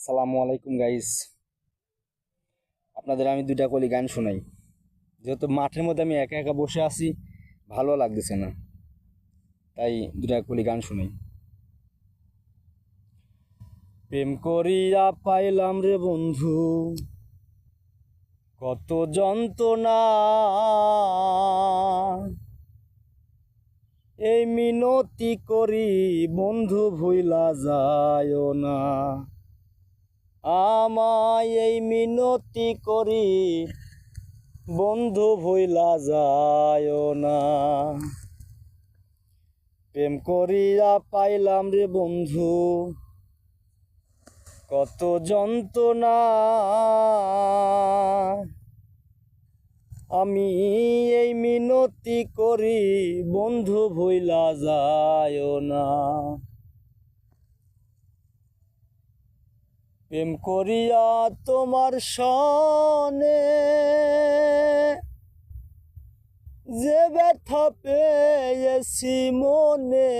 আসসালামু আলাইকুম গাইস। আপনাদের আমি দুইটা কলি গান শোনাই। যেহেতু মাঠের মধ্যে আমি একা একা বসে আছি, ভালো লাগতেছে না, তাই দুইটা কলি গান শোনাই। প্রেম করিয়া পাইলাম রে বন্ধু কত যন্ত্রণা, এই মিনতি করি বন্ধু ভুইলা যায় না। আমায় এই মিনতি করি বন্ধু ভুইলা যায় না। প্রেম করিয়া পাইলাম রে বন্ধু কত যন্ত্রণা, আমি এই মিনতি করি বন্ধু ভুইলা যায় না। প্রেম করিয়া তোমার সনে যে ব্যথা পেয়েছি মনে,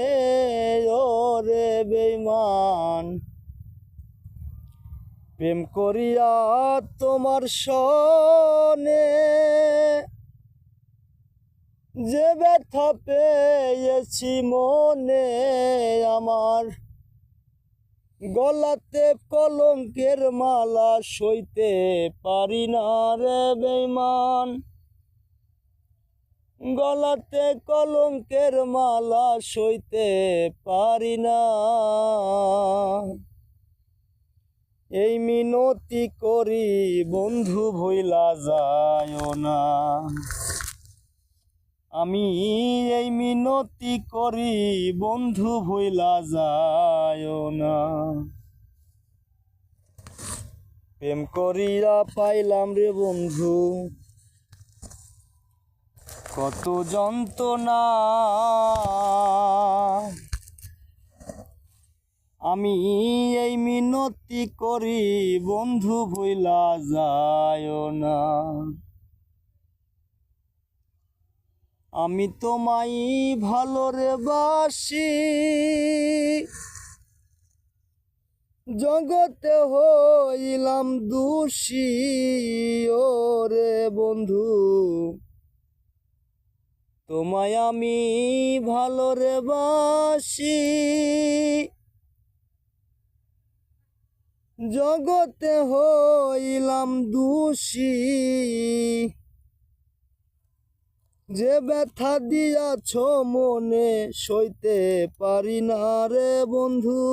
ওরে বেঈমান। প্রেম করিয়া তোমার সনে যে ব্যথা পেয়েছি মনে, আমার গলাতে কলঙ্কের মালা সইতে পারি না রে বেঈমান। গলাতে কলঙ্কের মালা সইতে পারি না, এই মিনতি করি বন্ধু ভুইলা যায় না। আমি এই মিনতি করি বন্ধু ভুইলা যায় না। প্রেম করিয়া পাইলাম রে বন্ধু কত যন্ত্রণা, আমি এই মিনতি করি বন্ধু ভুইলা যায় না। আমি তোমায় ভালো রে বাসি, জগতে হইলাম দোষী ওরে বন্ধু। তোমায় আমি ভালো রে বাসি, জগতে হইলাম দোষী। যে ব্যথা দিয়াছ মনে সইতে পারি না রে বন্ধু।